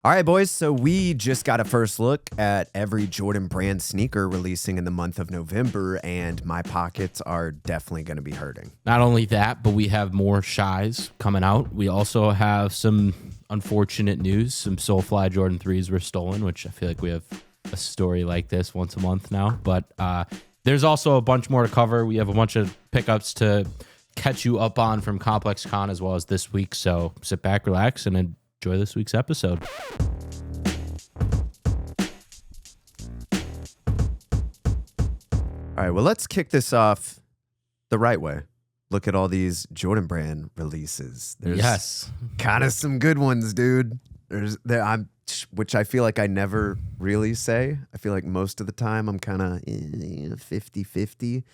All right, boys. So we just got a first look at every Jordan brand sneaker releasing in the month of November, and my pockets are definitely going to be hurting. Not only that, but we have more Shais coming out. We also have some unfortunate news. Some SoleFly Jordan 3s were stolen, which I feel like we have a story like this once a month now. But there's also a bunch more to cover. We have a bunch of pickups to catch you up on from Complex Con as well as this week. So sit back, relax, and enjoy this week's episode. All right, well, let's kick this off the right way. Look at all these Jordan brand releases. There's kind of some good ones, dude. Which I feel like I never really say. I feel like most of the time I'm kind of 50-50.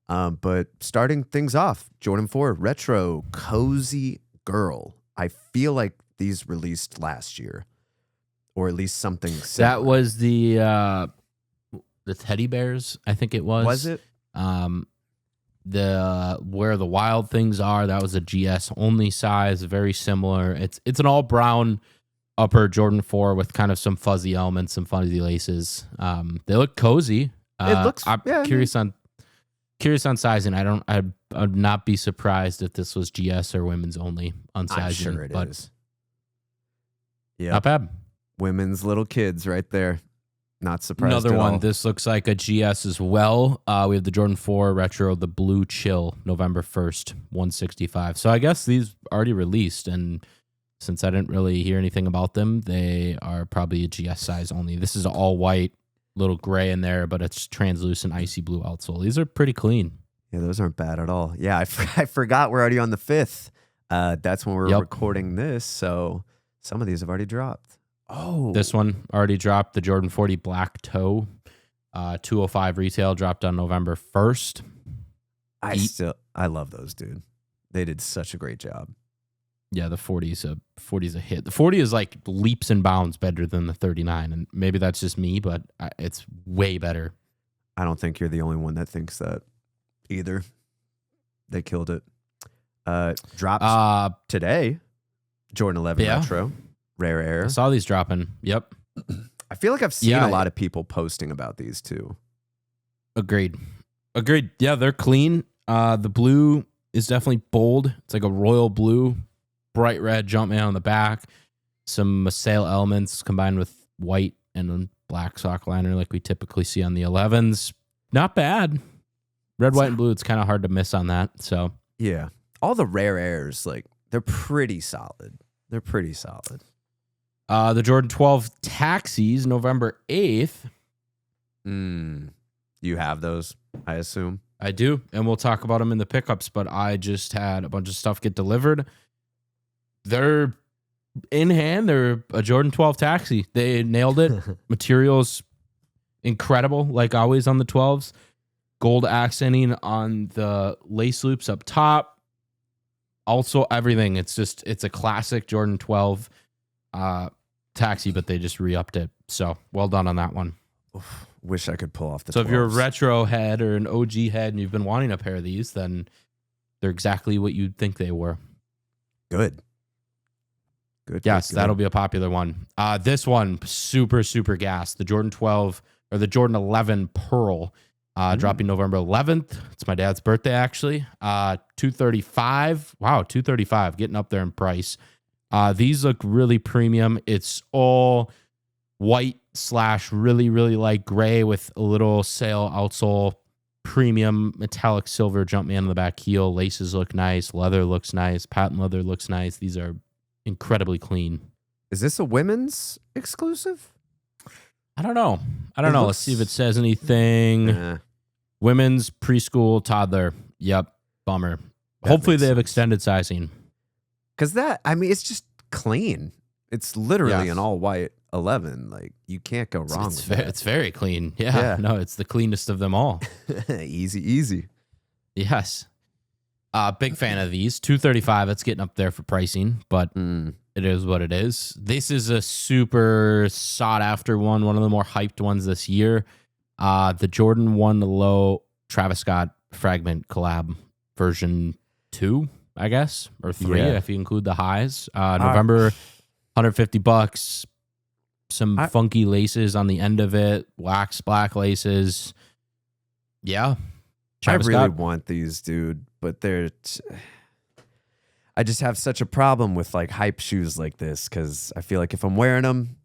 But starting things off, Jordan 4 Retro Cozy Girl. I feel like these released last year, or at least something similar. That was the teddy bears, I think it was. Was it? The where the wild things are, that was a GS only size, very similar. It's an all brown upper Jordan 4 with kind of some fuzzy elements, some fuzzy laces. They look cozy. It looks. I'm curious on sizing. I'd not be surprised if this was GS or women's only on sizing. I'm sure it is. Yeah, not bad. Women's little kids right there. Not surprised. Another at one. all. This looks like a GS as well. We have the Jordan 4 Retro, the Blue Chill, November 1st, 165. So I guess these already released, and since I didn't really hear anything about them, they are probably a GS size only. This is all white, little gray in there, but it's translucent icy blue outsole. These are pretty clean. Yeah, those aren't bad at all. Yeah, I forgot we're already on the 5th. That's when we're recording this, so some of these have already dropped. Oh, this one already dropped. The Jordan 40 Black Toe, 205 retail, dropped on November 1st. I love those, dude. They did such a great job. Yeah, the 40's a hit. The 40 is like leaps and bounds better than the 39, and maybe that's just me, but it's way better. I don't think you're the only one that thinks that either. They killed it. Drops today. Jordan 11 Retro. Rare Air. I saw these dropping. Yep. I feel like I've seen a lot of people posting about these too. Agreed. Yeah, they're clean. The blue is definitely bold. It's like a royal blue, bright red Jumpman on the back. Some Masail elements combined with white and a black sock liner like we typically see on the 11s. Not bad. Red, white, and blue. It's kind of hard to miss on that. So yeah, all the Rare Airs, like they're pretty solid. The Jordan 12 Taxis, November 8th. You have those, I assume? I do, and we'll talk about them in the pickups, but I just had a bunch of stuff get delivered. They're in hand. They're a Jordan 12 Taxi. They nailed it. Materials incredible, like always on the 12s. Gold accenting on the lace loops up top. Also, everything. It's a classic Jordan 12 Taxi, but they just re-upped it. So well done on that one. Oof, wish I could pull off the 12s. So if you're a retro head or an OG head and you've been wanting a pair of these, then they're exactly what you'd think they were. Good. Yes, that'll be a popular one. This one, super, super gas. The Jordan 12 or the Jordan 11 Pearl, dropping November 11th. It's my dad's birthday, actually. $235. Wow, $235, getting up there in price. These look really premium. It's all white / really, really light gray with a little sail outsole, premium metallic silver Jumpman on the back heel. Laces look nice. Leather looks nice. Patent leather looks nice. These are incredibly clean. Is this a women's exclusive? I don't know. Let's see if it says anything. Women's, preschool, toddler. Yep. Bummer. Hopefully they have extended sizing. Because it's just clean. It's literally an all white 11. Like, you can't go wrong with that. It's very clean. Yeah. No, it's the cleanest of them all. Easy. Yes. Big fan of these. $235. That's getting up there for pricing, but it is what it is. This is a super sought after one of the more hyped ones this year. The Jordan 1 Low Travis Scott Fragment collab version 2, I guess, or 3 if you include the highs. November, $150. some funky laces on the end of it, wax black laces. Yeah. Travis Scott. Want these, dude, but I just have such a problem with like hype shoes like this because I feel like if I'm wearing them,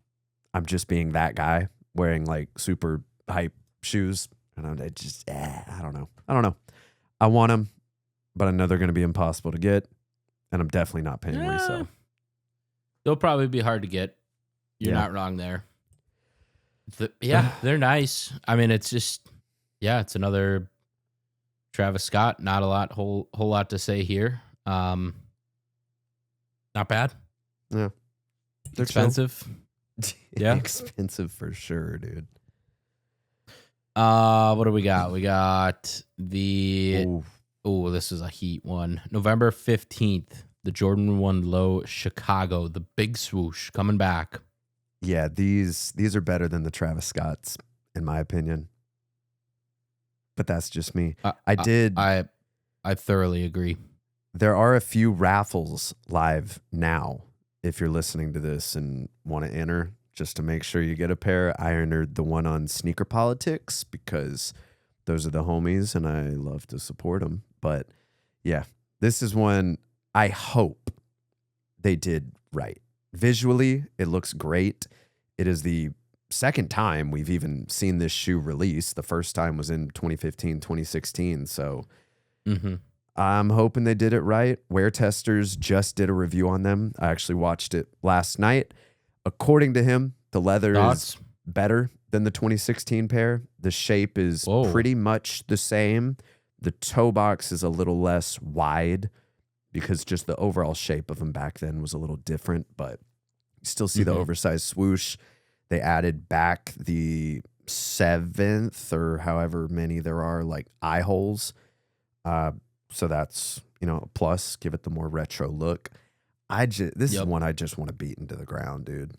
I'm just being that guy wearing like super hype shoes. And I just, I don't know. I want them, but I know they're going to be impossible to get. And I'm definitely not paying resale. They'll probably be hard to get. You're not wrong there. They're nice. I mean, it's just, it's another Travis Scott. Not a lot, whole lot to say here. Not bad. Yeah. They're expensive. Yeah. Expensive for sure, dude. What do we got? We got this is a heat one. November 15th, the Jordan 1 Low Chicago, the big swoosh coming back. Yeah, these are better than the Travis Scotts, in my opinion. But that's just me. I thoroughly agree. There are a few raffles live now. If you're listening to this and want to enter, just to make sure you get a pair, I entered the one on Sneaker Politics because those are the homies and I love to support them. But yeah, this is one I hope they did right. Visually, it looks great. It is the second time we've even seen this shoe release. The first time was in 2015, 2016. So I'm hoping they did it right. Wear Testers just did a review on them. I actually watched it last night. According to him, the leather is better than the 2016 pair. The shape is pretty much the same. The toe box is a little less wide because just the overall shape of them back then was a little different, but you still see the oversized swoosh. They added back the 7th or however many there are, like eye holes. So that's, a plus. Give it the more retro look. This is one I just want to beat into the ground, dude.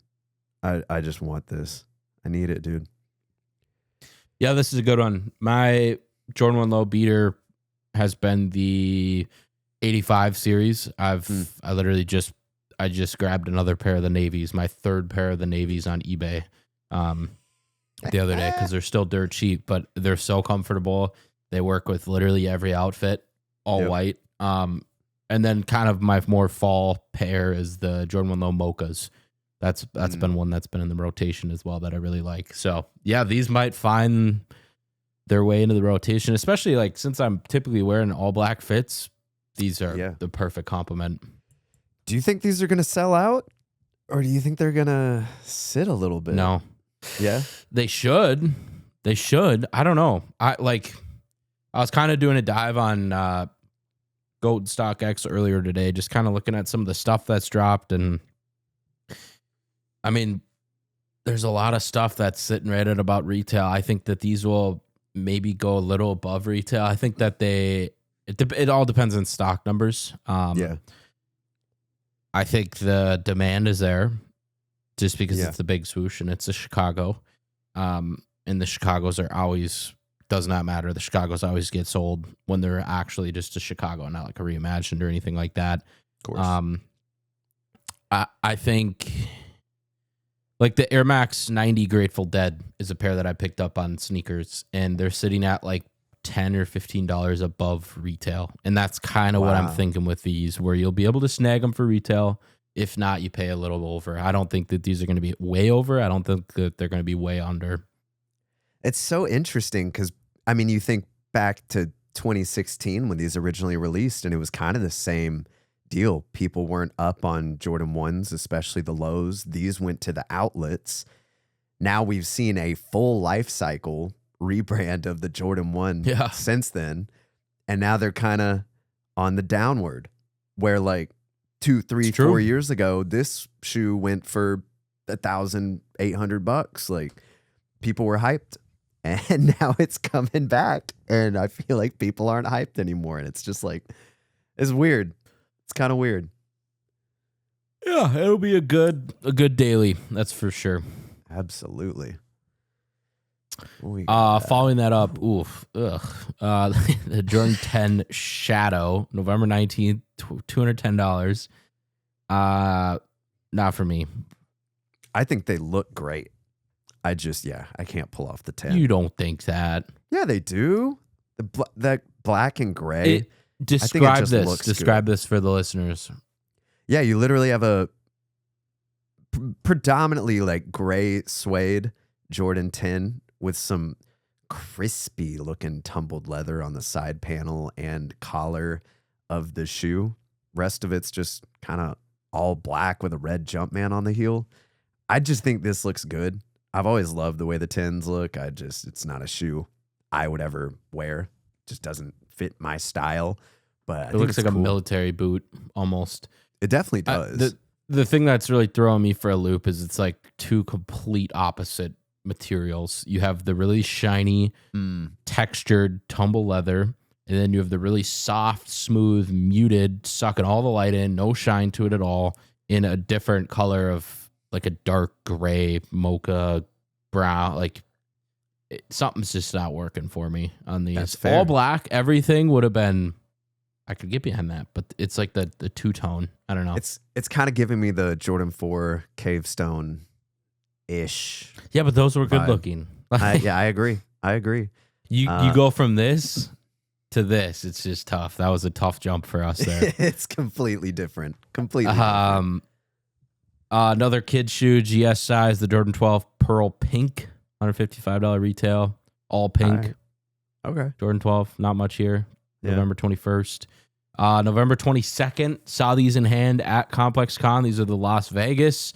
I just want this. I need it, dude. Yeah, this is a good one. My Jordan 1 Low beater has been the 85 series. I just grabbed another pair of the navies, my third pair of the navies on eBay the other day because they're still dirt cheap, but they're so comfortable. They work with literally every outfit, all white. And then kind of my more fall pair is the Jordan 1 Low Mochas. That's been one that's been in the rotation as well that I really like. So yeah, these might find their way into the rotation, especially like since I'm typically wearing all black fits. These are the perfect complement. Do you think these are going to sell out, or do you think they're going to sit a little bit? No. Yeah? They should. I don't know. I was kind of doing a dive on Goat Stock X earlier today, just kind of looking at some of the stuff that's dropped. And I mean, there's a lot of stuff that's sitting right at about retail. I think that these will maybe go a little above retail. I think that it all depends on stock numbers. I think the demand is there just because it's the big swoosh and it's a Chicago. And the Chicagos are always, does not matter. The Chicagos always get sold when they're actually just a Chicago, not like a reimagined or anything like that. Of course. I think like the Air Max 90 Grateful Dead is a pair that I picked up on sneakers, and they're sitting at like $10 or $15 above retail. And that's kind of what I'm thinking with these, where you'll be able to snag them for retail. If not, you pay a little over. I don't think that these are going to be way over. I don't think that they're going to be way under. It's so interesting because, I mean, you think back to 2016 when these originally released, and it was kind of the same deal. People weren't up on Jordan 1s, especially the lows. These went to the outlets. Now we've seen a full life cycle rebrand of the Jordan 1 since then. And now they're kind of on the downward, where like 2, 3, 4 years ago, this shoe went for $1,800. Like people were hyped, and now it's coming back. And I feel like people aren't hyped anymore. And it's just like, it's weird. It's kind of weird. Yeah, it'll be a good daily. That's for sure. Absolutely. Following that up, the Jordan 10 Shadow, November 19th, $210. Not for me. I think they look great. I can't pull off the 10. You don't think that? Yeah, they do. That black and gray. Describe this for the listeners. Yeah, you literally have a predominantly like gray suede Jordan 10 with some crispy looking tumbled leather on the side panel and collar of the shoe. Rest of it's just kind of all black with a red Jumpman on the heel. I just think this looks good. I've always loved the way the 10s look. It's not a shoe I would ever wear. Just doesn't fit my style. But it looks like cool. A military boot almost. It definitely does. The thing that's really throwing me for a loop is it's like two complete opposite materials. You have the really shiny, textured tumble leather, and then you have the really soft, smooth, muted, sucking all the light in, no shine to it at all, in a different color of like a dark gray, mocha, brown. Like something's just not working for me on these. That's fair. All black, everything would have been. I could get behind that, but it's like the two-tone. I don't know. It's kind of giving me the Jordan 4 Cave Stone ish. Yeah, but those were good looking. I agree. You go from this to this. It's just tough. That was a tough jump for us there. It's completely different. Different. Another kid shoe, GS size, the Jordan 12 Pearl Pink, $155 retail, all pink. Right. Okay. Jordan 12, not much here. November 21st. November 22nd, saw these in hand at Complex Con. These are the Las Vegas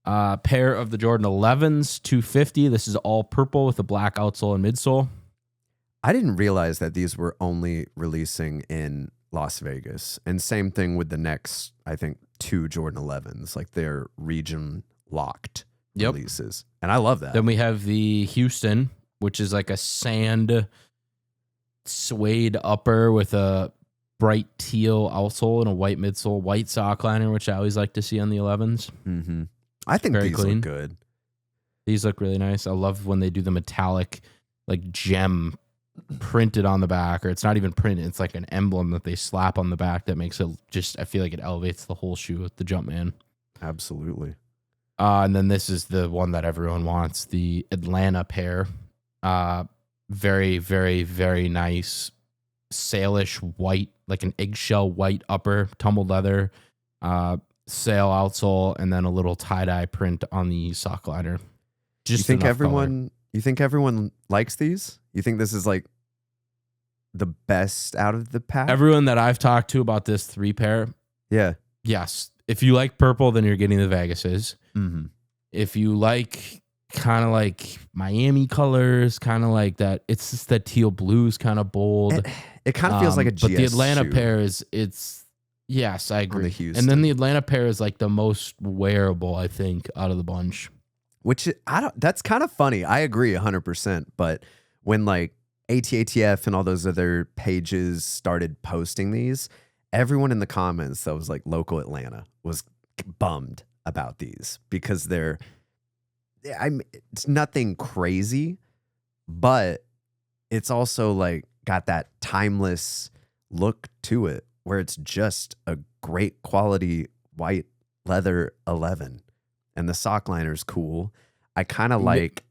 pair of the Jordan 11s, $250. This is all purple with a black outsole and midsole. I didn't realize that these were only releasing in Las Vegas. And same thing with the next, I think, 2 Jordan 11s. Like they're region locked releases. And I love that. Then we have the Houston, which is like a sand suede upper with a bright teal outsole and a white midsole, white sock liner, which I always like to see on the 11s. Mm-hmm. I think these look good. These look really nice. I love when they do the metallic, like gem printed on the back, or it's not even printed. It's like an emblem that they slap on the back that makes it just, I feel like it elevates the whole shoe with the Jumpman. Absolutely. And then this is the one that everyone wants, the Atlanta pair. Very, very, very nice sailish white, like an eggshell white upper, tumbled leather, sail outsole, and then a little tie-dye print on the sock liner. Just you think everyone likes these? You think this is like the best out of the pack? Everyone that I've talked to about this 3 pair. Yeah. Yes. If you like purple, then you're getting the Vegases. Mm-hmm. If you like kind of like Miami colors, kind of like that. It's just that teal blues kind of bold. It kind of feels like a GS but the Atlanta shoe. pair yes, I agree. The and then the Atlanta pair is like the most wearable, I think, out of the bunch. Which that's kind of funny. I agree 100%. But when like ATATF and all those other pages started posting these, everyone in the comments that was like local Atlanta was bummed about these because it's nothing crazy, but it's also like got that timeless look to it where it's just a great quality white leather 11 and the sock liner's cool. I kind of like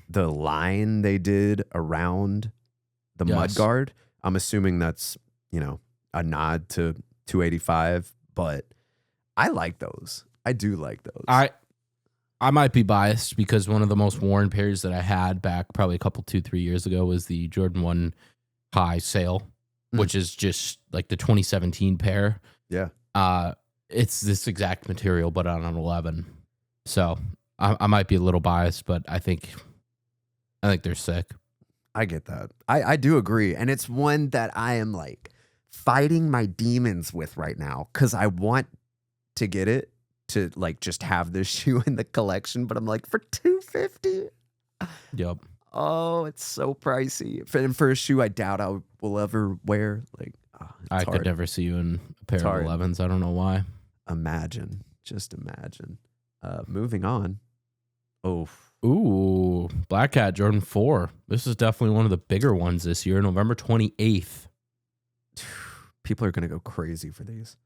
the line they did around the mudguard. I'm assuming that's, a nod to 285, but I like those. I do like those. I might be biased because one of the most worn pairs that I had back probably a couple 2-3 years ago was the Jordan 1 High Sail, which is just like the 2017 pair. Yeah. It's this exact material, but on an 11. So I might be a little biased, but I think they're sick. I get that. I do agree. And it's one that I am like fighting my demons with right now because I want to get it to like just have this shoe in the collection, but I'm like, for $250. Yep. Oh, it's so pricey. For a shoe I doubt I will ever wear. Like, I could never see you in a pair of 11s. I don't know why. Just imagine. Moving on. Oh. Ooh, Black Cat Jordan 4. This is definitely one of the bigger ones this year, November 28th. People are going to go crazy for these.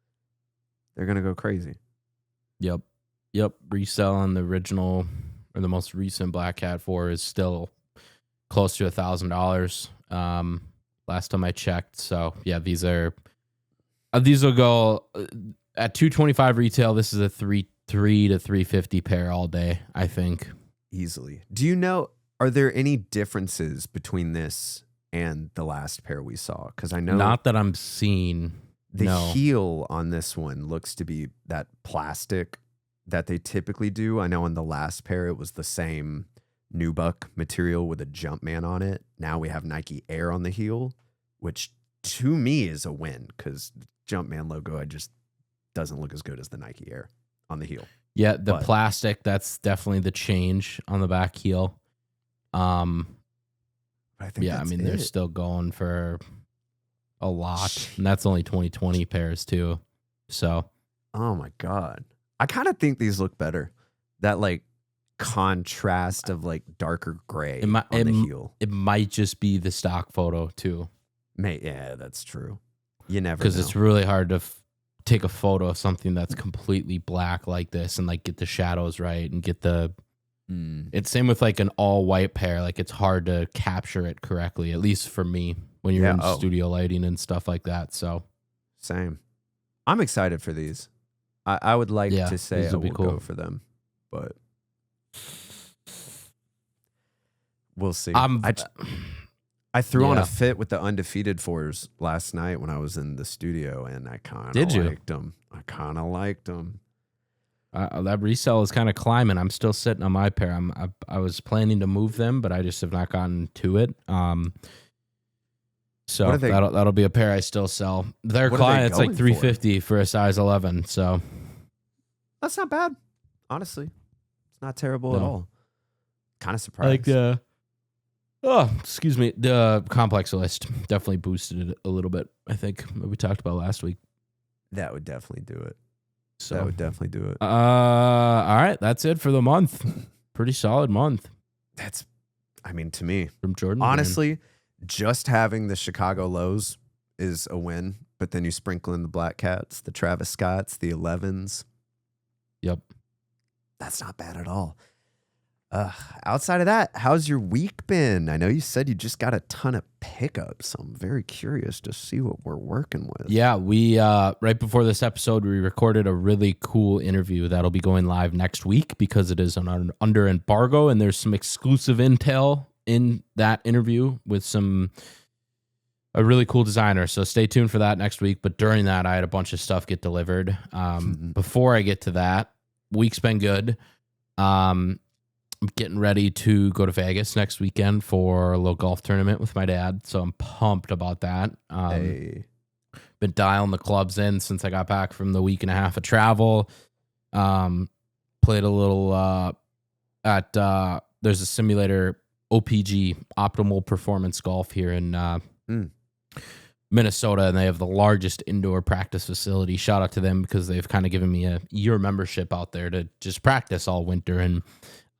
They're going to go crazy. Yep. Yep. Resell on the original or the most recent Black Cat 4 is still close to $1,000. Last time I checked. So yeah, these will go at $225 retail. This is a $3 to $350 pair all day, I think. Easily. Do you know, are there any differences between this and the last pair we saw? Because I know not that I'm seeing. The heel on this one looks to be that plastic that they typically do. I know on the last pair it was the same nubuck material with a Jumpman on it. Now we have Nike Air on the heel, which to me is a win because the Jumpman logo just doesn't look as good as the Nike Air on the heel. Yeah, the plastic, that's definitely the change on the back heel. I think they're still going for a lot, and that's only 2020 pairs too. So, oh my God, I kind of think these look better. That like contrast of like darker gray on the heel. It might just be the stock photo too. Yeah, that's true. You never know. Because it's really hard to take a photo of something that's completely black like this and like get the shadows right and get the. It's same with like an all white pair. Like it's hard to capture it correctly, at least for me when you're in studio lighting and stuff like that. So same. I'm excited for these. I would like to say I will go for them, but we'll see. I threw on a fit with the Undefeated 4s last night when I was in the studio, and I kind of liked them. That resell is kind of climbing. I'm still sitting on my pair. I was planning to move them, but I just have not gotten to it. So that'll be a pair I still sell. Their client, it's like $350 for a size 11. So that's not bad, honestly. It's not terrible at all. Kind of surprised. The complex list definitely boosted it a little bit. I think we talked about last week. That would definitely do it. So that would definitely do it. All right, that's it for the month. Pretty solid month. To me, from Jordan. Honestly, just having the Chicago lows is a win. But then you sprinkle in the Black Cats, the Travis Scotts, the 11s. Yep, that's not bad at all. Outside of that, how's your week been? I know you said you just got a ton of pickups. So I'm very curious to see what we're working with. Yeah, we right before this episode, we recorded a really cool interview that'll be going live next week because it is under embargo, and there's some exclusive intel in that interview with a really cool designer. So stay tuned for that next week. But during that, I had a bunch of stuff get delivered. Before I get to that, week's been good. I'm getting ready to go to Vegas next weekend for a little golf tournament with my dad, so I'm pumped about that. Been dialing the clubs in since I got back from the week and a half of travel. Played a little at there's a simulator, OPG, Optimal Performance Golf, here in Minnesota, and they have the largest indoor practice facility. Shout out to them because they've kind of given me a year membership out there to just practice all winter. And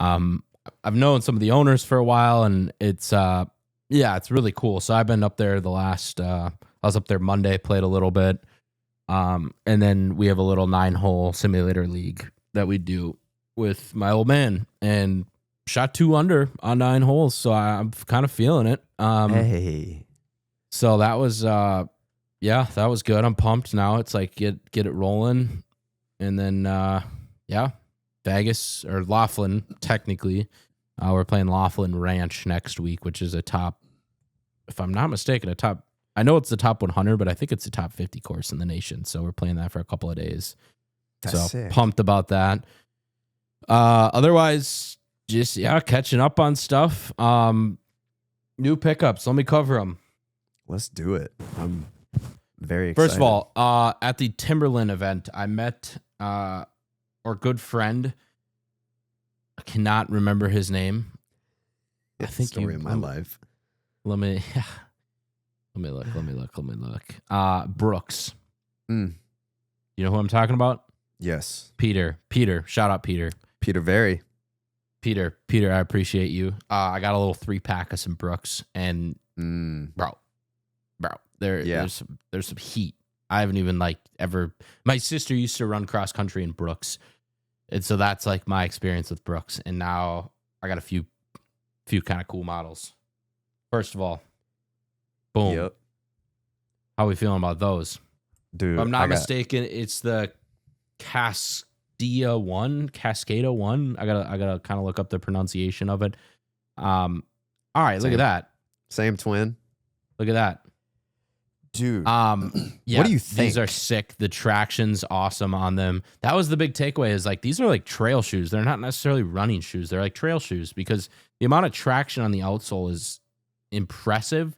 I've known some of the owners for a while, and it's really cool. So I've been up there I was up there Monday, played a little bit. And then we have a little 9-hole simulator league that we do with my old man, and shot 2 under on 9 holes. So I'm kind of feeling it. So that was, that was good. I'm pumped now. It's like, get it rolling. And then, Vegas or Laughlin, technically. We're playing Laughlin Ranch next week, which is if I'm not mistaken, I know it's the top 100, but I think it's the top 50 course in the nation. So we're playing that for a couple of days. That's sick. Pumped about that. Otherwise, just, catching up on stuff. New pickups. Let me cover them. Let's do it. I'm very excited. First of all, at the Timberland event, I met our good friend. I cannot remember his name. I think story of my life. Let me look. Brooks. You know who I'm talking about? Yes. Peter. Shout out Peter. Peter Very. Peter, I appreciate you. I got a little 3-pack of some Brooks, and bro, there's some heat. I haven't even ever. My sister used to run cross country in Brooks, And so that's like my experience with Brooks. And now I got a few kind of cool models. First of all, boom. Yep. How are we feeling about those? Dude, if I'm not mistaken, it's the Cascada 1. I gotta kind of look up the pronunciation of it. All right, look at that. Same twin. Look at that. Dude. Yeah, what do you think? These are sick. The traction's awesome on them. That was the big takeaway, is like these are like trail shoes. They're not necessarily running shoes. They're like trail shoes because the amount of traction on the outsole is impressive,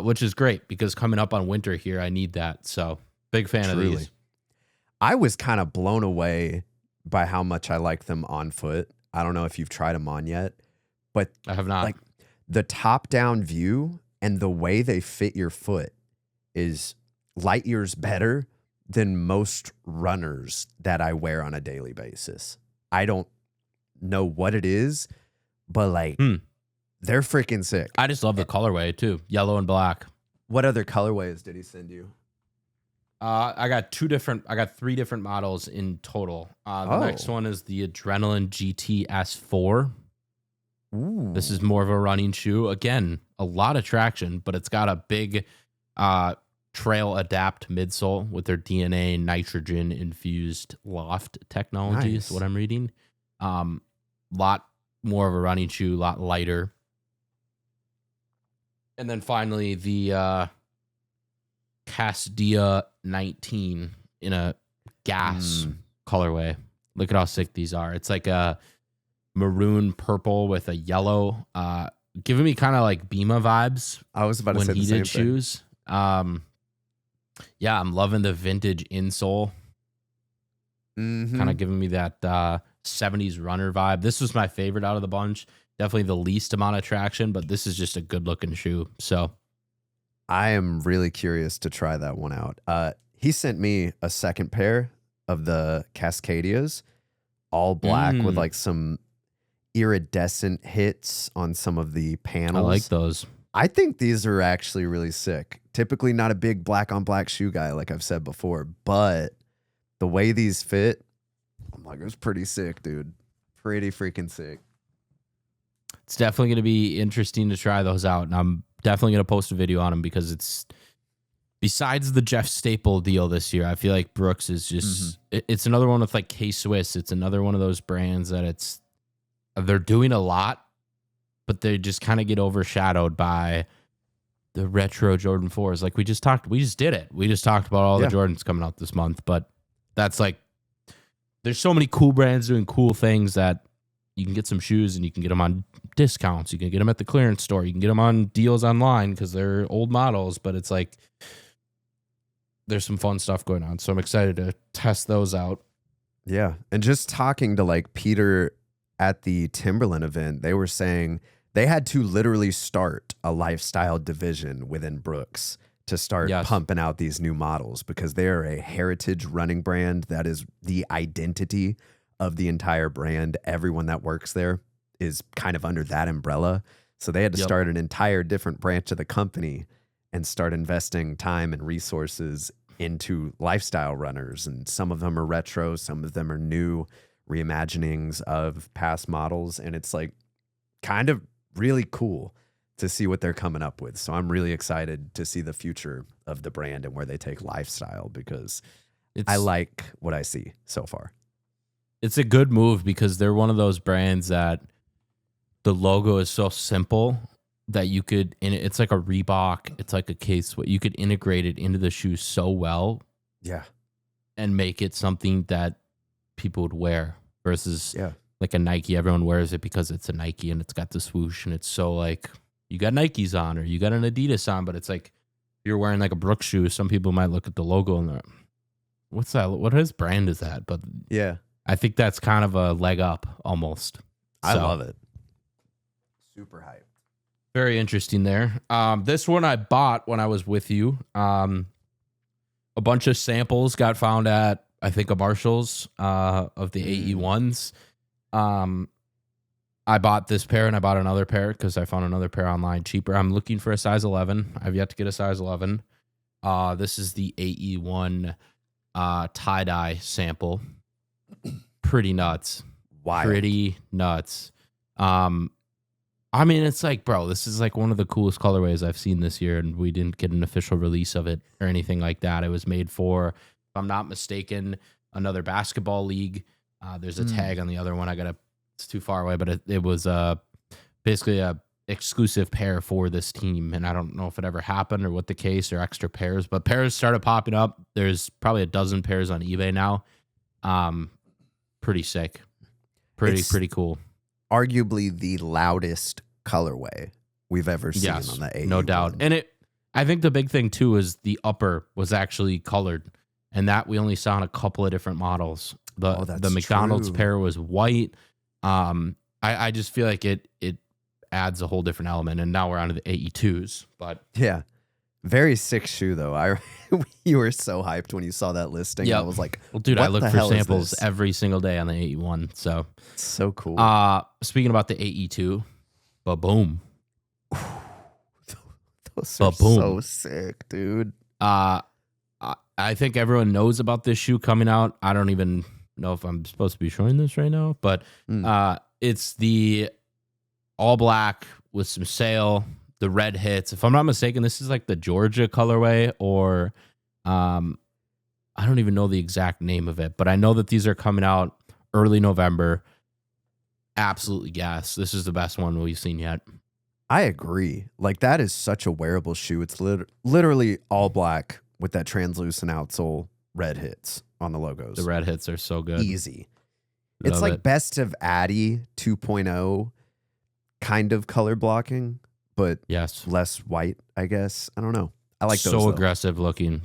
which is great because coming up on winter here, I need that. So big fan of these. I was kind of blown away by how much I like them on foot. I don't know if you've tried them on yet, but I have not. Like the top-down view and the way they fit your foot is light years better than most runners that I wear on a daily basis. I don't know what it is, but like they're freaking sick. I just love the colorway too, yellow and black. What other colorways did he send you? I got 3 different models in total. The next one is the Adrenaline GT S4. Ooh. This is more of a running shoe. Again, a lot of traction, but it's got a big trail adapt midsole with their DNA nitrogen infused loft technology. Nice. Is what I'm reading. Lot more of a running shoe, lot lighter. And then finally the Casdia 19 in a gas colorway. Look at how sick these are. It's like a maroon purple with a yellow, giving me kind of like Bima vibes. I was about to say the same shoes. Yeah, I'm loving the vintage insole. Kind of giving me that 70s runner vibe. This was my favorite out of the bunch. Definitely the least amount of traction, but this is just a good looking shoe. So I am really curious to try that one out. He sent me a second pair of the Cascadias, all black with like some iridescent hits on some of the panels. I like those. I think these are actually really sick. Typically not a big black on black shoe guy, like I've said before, but the way these fit, I'm like, it's pretty sick, dude. Pretty freaking sick. It's definitely going to be interesting to try those out. And I'm definitely going to post a video on them because it's, besides the Jeff Staple deal this year, I feel like Brooks is just, it's another one with like K-Swiss. It's another one of those brands that they're doing a lot, but they just kind of get overshadowed by the retro Jordan 4s. Like we just did it. We just talked about all the Jordans coming out this month, but that's like, there's so many cool brands doing cool things that you can get some shoes and you can get them on discounts. You can get them at the clearance store. You can get them on deals online because they're old models, but it's like, there's some fun stuff going on. So I'm excited to test those out. Yeah. And just talking to like Peter at the Timberland event, they were saying they had to literally start a lifestyle division within Brooks to start pumping out these new models because they're a heritage running brand that is the identity of the entire brand. Everyone that works there is kind of under that umbrella. So they had to start an entire different branch of the company and start investing time and resources into lifestyle runners. And some of them are retro, some of them are new reimaginings of past models. And it's like kind of really cool to see what they're coming up with. So I'm really excited to see the future of the brand and where they take lifestyle because I like what I see so far. It's a good move because they're one of those brands that the logo is so simple that you could, and it's like a Reebok, it's like a case, you could integrate it into the shoe so well. Yeah. And make it something that people would wear versus like a Nike. Everyone wears it because it's a Nike and it's got the swoosh and it's so like, you got Nikes on or you got an Adidas on, but it's like you're wearing like a Brooks shoe. Some people might look at the logo and they're, what's that? What his brand is that? But yeah, I think that's kind of a leg up almost. I love it. Super hype. Very interesting there. This one I bought when I was with you. A bunch of samples got found at, I think, a Marshall's of the AE1s. I bought this pair and I bought another pair because I found another pair online cheaper. I'm looking for a size 11. I've yet to get a size 11. This is the AE1 tie-dye sample. pretty nuts. Wild. Pretty nuts. I mean, it's like, bro, this is like one of the coolest colorways I've seen this year, and we didn't get an official release of it or anything like that. It was made for, if I'm not mistaken, another basketball league. There's a tag on the other one. It's too far away, but it was basically a exclusive pair for this team, and I don't know if it ever happened or what the case or extra pairs, but pairs started popping up. There's probably a dozen pairs on eBay now. Pretty sick. Pretty cool. Arguably the loudest colorway we've ever seen on the AE. No doubt. And I think the big thing too is the upper was actually colored, and that we only saw in a couple of different models. The McDonald's pair was white. I just feel like it adds a whole different element, and now we're on to the AE2s. But yeah, very sick shoe though. You were so hyped when you saw that listing. Yep. I was like, well, dude, I look for samples every single day on the AE1. So cool. Speaking about the AE2, ba-boom. Those are so sick, dude. I think everyone knows about this shoe coming out. I don't even know if I'm supposed to be showing this right now, but it's the all black with some sail, the red hits. If I'm not mistaken, this is like the Georgia colorway, or I don't even know the exact name of it, but I know that these are coming out early November. Absolutely gas. This is the best one we've seen yet. I agree. Like, that is such a wearable shoe. It's literally all black with that translucent outsole, red hits on the logos. The red hits are so good. Easy. It's like best of Adi 2.0 kind of color blocking, but less white, I guess. I don't know. I like those. So aggressive looking.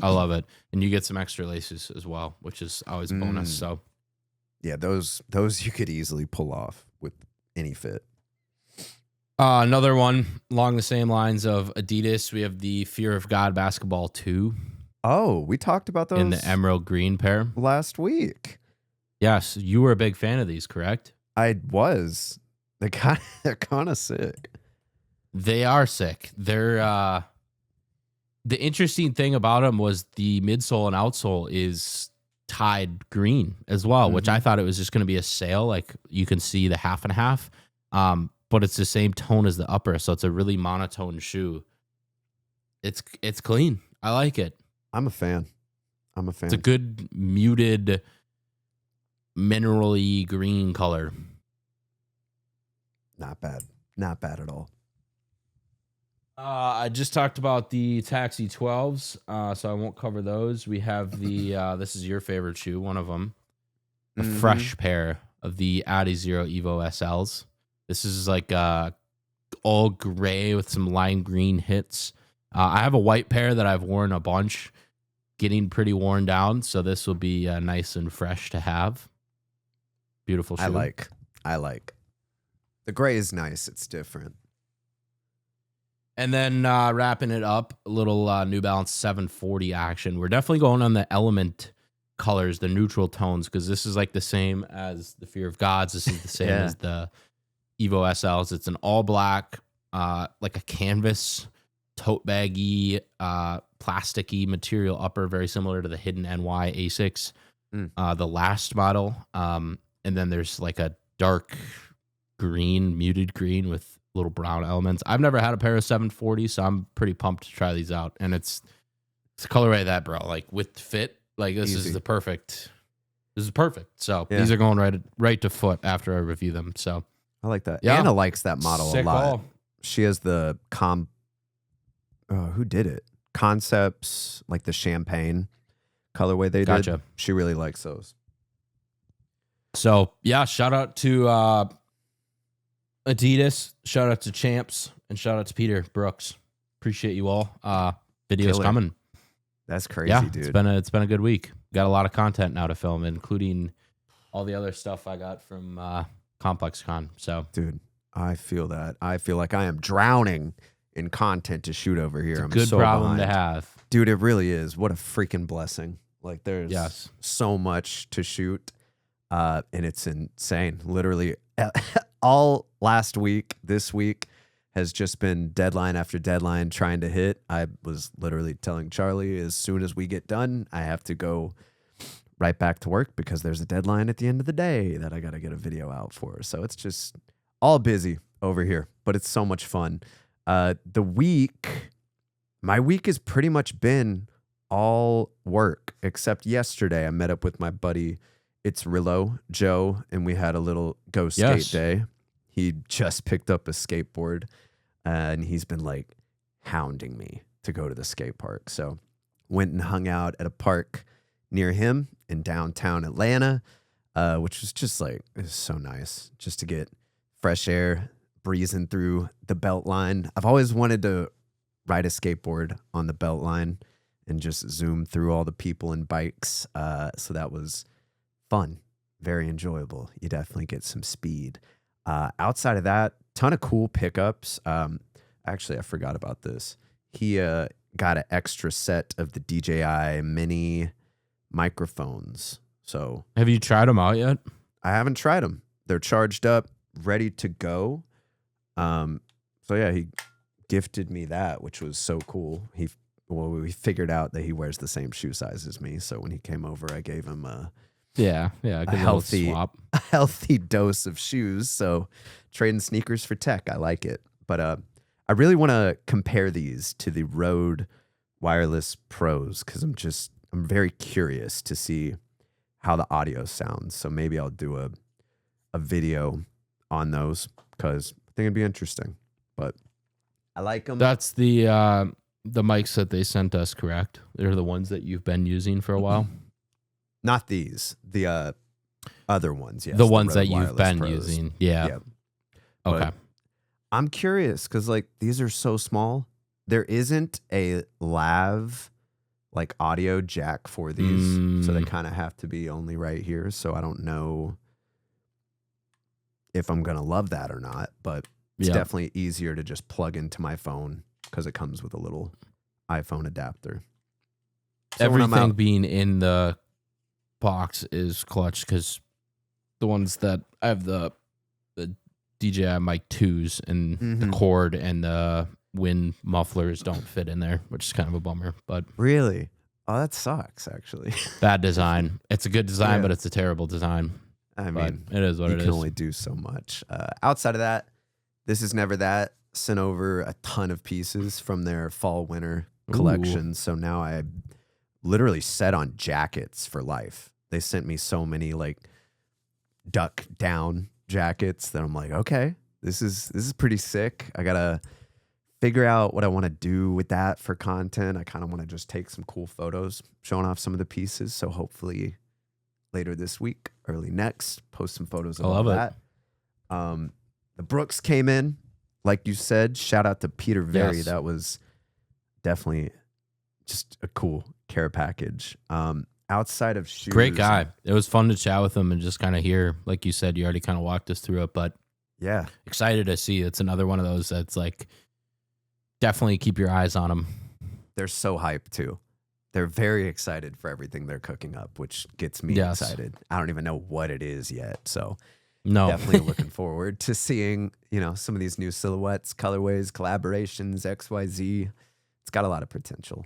I love it. And you get some extra laces as well, which is always a bonus. So yeah, those you could easily pull off with any fit. Another one along the same lines of Adidas. We have the Fear of God Basketball 2. Oh, we talked about those in the emerald green pair last week. Yes, you were a big fan of these, correct? I was. They're kind of sick. They are sick. They're the interesting thing about them was the midsole and outsole is tied green as well, which I thought it was just going to be a sail. Like, you can see the half and half, but it's the same tone as the upper, so it's a really monotone shoe. It's clean. I like it. I'm a fan. It's a good muted mineral-y green color. Not bad. Not bad at all. I just talked about the Taxi 12s, so I won't cover those. We have the, this is your favorite shoe, one of them, a fresh pair of the Adidas EVO SLs. This is like all gray with some lime green hits. I have a white pair that I've worn a bunch, getting pretty worn down, so this will be nice and fresh to have. Beautiful shoe. I like. The gray is nice. It's different. And then wrapping it up, a little New Balance 740 action. We're definitely going on the element colors, the neutral tones, because this is like the same as the Fear of Gods. This is the same as the EVO SLs. It's an all black, like a canvas, tote baggy, plasticky material upper, very similar to the Hidden NY Asics, the last model. And then there's like a dark green, muted green with little brown elements. I've never had a pair of 740, so I'm pretty pumped to try these out. And it's a colorway that, bro, like with fit, like this is the perfect. This is perfect. So these are going right to foot after I review them. So I like that. Anna likes that model a lot. Ball. She has the who did it? Concepts, like the champagne colorway they did. She really likes those. So yeah, shout out to Adidas, shout out to Champs, and shout out to Peter Brooks. Appreciate you all. Videos coming. That's crazy, dude. It's been a good week. Got a lot of content now to film, including all the other stuff I got from ComplexCon. So, dude, I feel that. I feel like I am drowning in content to shoot over here. It's a good problem to have, dude. It really is. What a freaking blessing! Like, there's so much to shoot, and it's insane. Literally, all last week, this week has just been deadline after deadline trying to hit. I was literally telling Charlie, as soon as we get done, I have to go right back to work because there's a deadline at the end of the day that I got to get a video out for. So it's just all busy over here, but it's so much fun. My week has pretty much been all work, except yesterday I met up with my buddy, it's Rillo, Joe, and we had a little go skate day. He just picked up a skateboard, and he's been like hounding me to go to the skate park. So went and hung out at a park near him in downtown Atlanta, which was just like, it was so nice just to get fresh air, breezing through the belt line. I've always wanted to ride a skateboard on the belt line and just zoom through all the people and bikes. So that was fun, very enjoyable. You definitely get some speed. Outside of that, ton of cool pickups. Actually, I forgot about this. He got an extra set of the DJI mini microphones. So have you tried them out yet? I haven't tried them. They're charged up, ready to go. So yeah, he gifted me that, which was so cool. We figured out that he wears the same shoe size as me. So when he came over, I gave him a healthy swap. A healthy dose of shoes. So trading sneakers for tech, I like it. But I really want to compare these to the Rode Wireless Pros because I'm very curious to see how the audio sounds. So maybe I'll do a video on those because I think it'd be interesting. But I like them. That's the mics that they sent us, correct? They're the ones that you've been using for a while? Not these. The other ones, yes. The ones that you've been using. Yeah. Yep. Okay. But I'm curious because like these are so small. There isn't a lav like audio jack for these. So they kind of have to be only right here. So I don't know if I'm going to love that or not, but it's definitely easier to just plug into my phone because it comes with a little iPhone adapter. So everything being in the box is clutch because the ones that I have the DJI Mic 2s and the cord and the wind mufflers don't fit in there, which is kind of a bummer. But really? Oh, that sucks, actually. Bad design. It's a good design, but it's a terrible design. I mean, it is what it is. You can only do so much. Outside of that, This Is Never That sent over a ton of pieces from their fall-winter collection. So now I literally set on jackets for life. They sent me so many like duck down jackets that I'm like, okay, this is pretty sick. I gotta figure out what I want to do with that for content. I kind of want to just take some cool photos showing off some of the pieces. So hopefully later this week, early next, post some photos of all that. The Brooks came in, like you said. Shout out to Peter Very. That was definitely just a cool care package. Outside of shoes, great guy. It was fun to chat with him and just kind of hear, like you said, you already kind of walked us through it, but yeah, excited to see. It's another one of those that's like, definitely keep your eyes on them. They're so hyped too. They're very excited for everything they're cooking up, which gets me excited. I don't even know what it is yet, so definitely looking forward to seeing, some of these new silhouettes, colorways, collaborations, XYZ. It's got a lot of potential.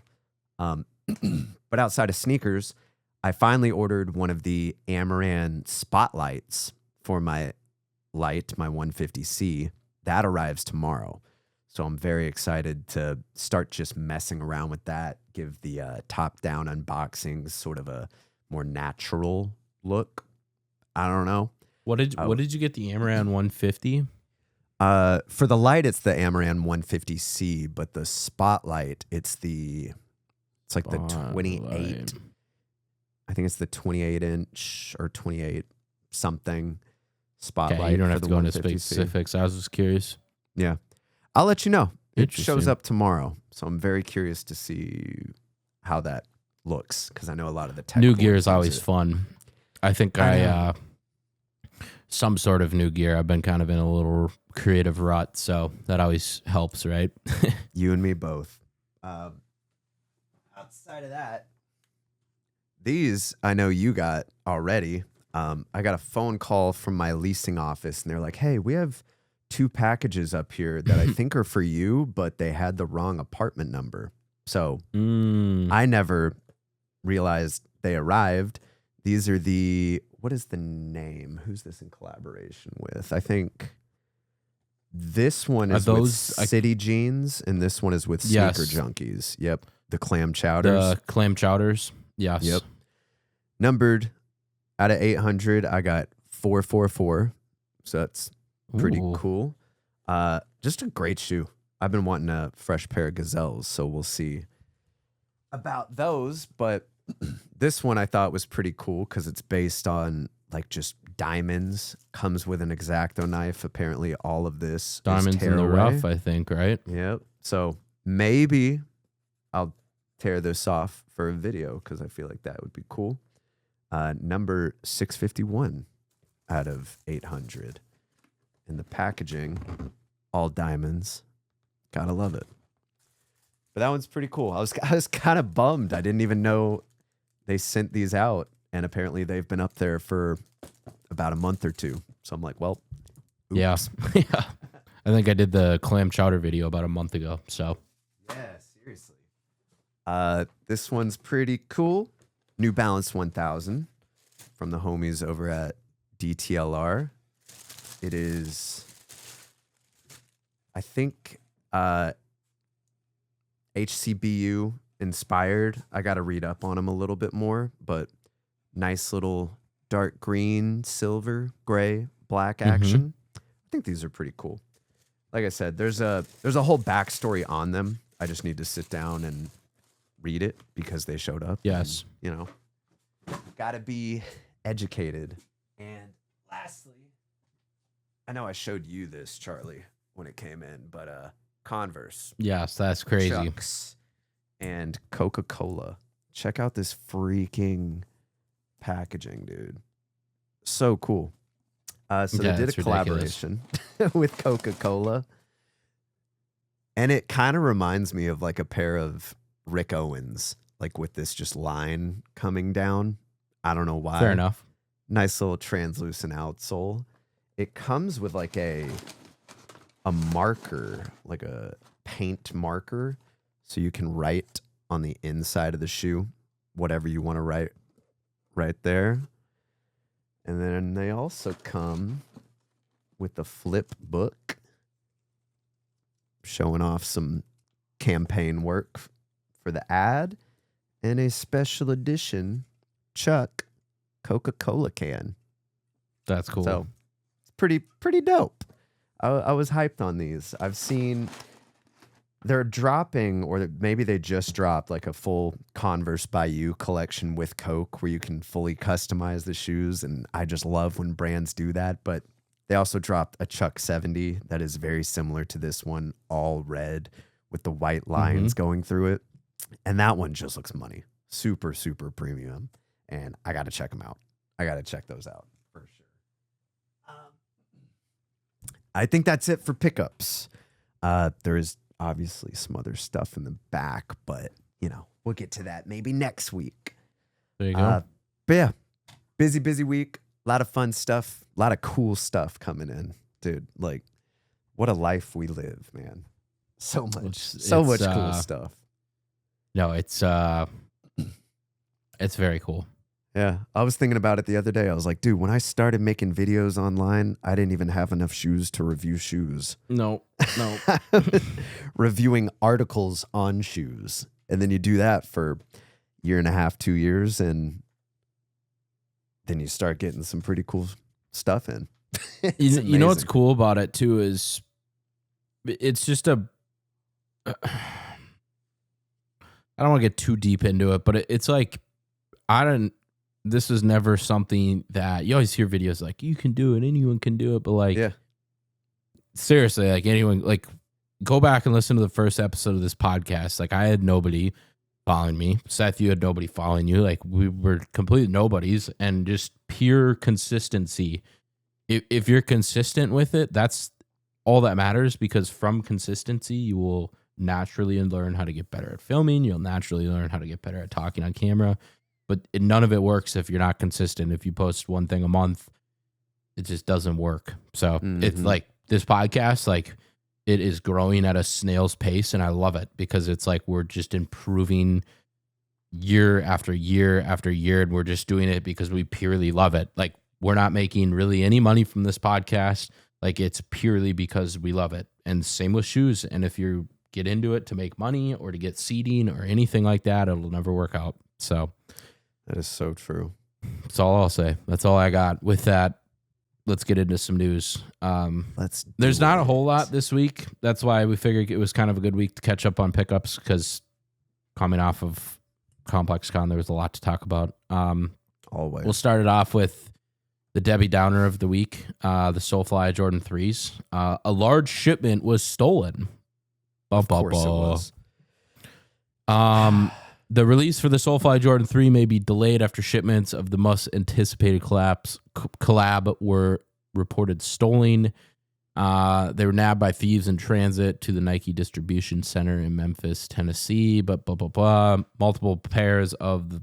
But outside of sneakers, I finally ordered one of the Amaran spotlights for my light, my 150C. That arrives tomorrow. So I'm very excited to start just messing around with that, give the top-down unboxings sort of a more natural look. I don't know. What did you get the Amaran 150? For the light, it's the Amaran 150C, but the spotlight, it's like the 28. I think it's the 28-inch or 28 something spotlight. Okay, you don't have to go into specifics. I was just curious. Yeah. I'll let you know. It shows up tomorrow. So I'm very curious to see how that looks because I know a lot of the tech. New gear is always fun. I think some sort of new gear. I've been kind of in a little creative rut, so that always helps, right? You and me both. Outside of that, these I know you got already. I got a phone call from my leasing office, and they're like, hey, we have 2 packages up here that I think are for you, but they had the wrong apartment number. So I never realized they arrived. These are what is the name? Who's this in collaboration with? I think this one is with City Jeans, and this one is with Sneaker Junkies. Yep. The clam chowders. The clam chowders. Yes. Yep. Numbered out of 800, I got 444. So that's pretty cool. Just a great shoe. I've been wanting a fresh pair of Gazelles, so we'll see about those. But this one I thought was pretty cool because it's based on like just diamonds. Comes with an X-Acto knife. Apparently, all of this diamonds in the rough, I think, right? Yep. So maybe I'll tear this off for a video because I feel like that would be cool. Number 651 out of 800. And the packaging, all diamonds. Gotta love it. But that one's pretty cool. I was kind of bummed. I didn't even know they sent these out. And apparently they've been up there for about a month or two. So I'm like, well, oops. Yeah. Yeah. I think I did the clam chowder video about a month ago. So yeah, seriously. This one's pretty cool. New Balance 1000 from the homies over at DTLR. It is, I think, HCBU inspired. I got to read up on them a little bit more, but nice little dark green, silver, gray, black action. I think these are pretty cool. Like I said, there's a whole backstory on them. I just need to sit down and read it because they showed up. Yes. And, got to be educated. And lastly, I know I showed you this, Charlie, when it came in, but Converse. Yes, that's crazy. Chucks, and Coca-Cola. Check out this freaking packaging, dude. So cool. So they did a collaboration with Coca-Cola. And it kind of reminds me of like a pair of Rick Owens, like with this just line coming down. I don't know why. Fair enough. Nice little translucent outsole. It comes with like a marker, like a paint marker, so you can write on the inside of the shoe whatever you want to write right there. And then they also come with the flip book, showing off some campaign work for the ad, and a special edition Chuck Coca-Cola can. That's cool. So it's pretty dope. I was hyped on these. I've seen they're dropping, or maybe they just dropped like a full Converse by You collection with Coke where you can fully customize the shoes. And I just love when brands do that. But they also dropped a Chuck 70 that is very similar to this one, all red with the white lines going through it. And that one just looks money. Super, super premium. And I got to check them out. I got to check those out for sure. I think that's it for pickups. There is obviously some other stuff in the back, but we'll get to that maybe next week. There you go. But yeah, busy week. A lot of fun stuff. A lot of cool stuff coming in, dude. Like, what a life we live, man. So much cool stuff. No, it's very cool. Yeah, I was thinking about it the other day. I was like, dude, when I started making videos online, I didn't even have enough shoes to review shoes. No. Reviewing articles on shoes. And then you do that for a year and a half, 2 years, and then you start getting some pretty cool stuff in. You know what's cool about it, too, is it's just I don't want to get too deep into it, but it's like, this is never something that you always hear videos like you can do it, anyone can do it, but like, seriously, like anyone, like go back and listen to the first episode of this podcast. Like I had nobody following me. Seth, you had nobody following you. Like we were complete nobodies, and just pure consistency. If you're consistent with it, that's all that matters, because from consistency, you will naturally learn how to get better at filming. You'll naturally learn how to get better at talking on camera. But none of it works if you're not consistent. If you post one thing a month, it just doesn't work. So it's like this podcast, like it is growing at a snail's pace, and I love it because it's like we're just improving year after year after year, and we're just doing it because we purely love it. Like, we're not making really any money from this podcast. Like, it's purely because we love it. And same with shoes. And if you get into it to make money or to get seeding or anything like that, it'll never work out. So that is so true. That's all I'll say. That's all I got. With that, let's get into some news. There's not a whole lot this week. That's why we figured it was kind of a good week to catch up on pickups, because coming off of Complex Con, there was a lot to talk about. Always. We'll start it off with the Debbie Downer of the week, the SoleFly Jordan 3s. A large shipment was stolen. Of course it was. The release for the SoleFly Jordan 3 may be delayed after shipments of the most anticipated collab were reported stolen. They were nabbed by thieves in transit to the Nike distribution center in Memphis, Tennessee. But multiple pairs of the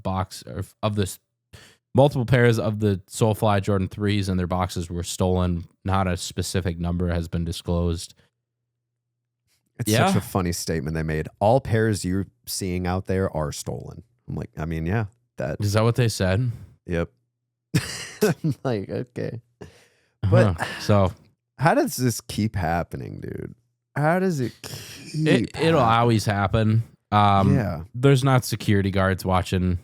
SoleFly Jordan 3s and their boxes were stolen. Not a specific number has been disclosed. It's such a funny statement they made. All pairs you're seeing out there are stolen. I'm like, I mean, yeah. Is that what they said? Yep. I'm like, okay. But so how does this keep happening, dude? How does it keep It'll always happen. Yeah. There's not security guards watching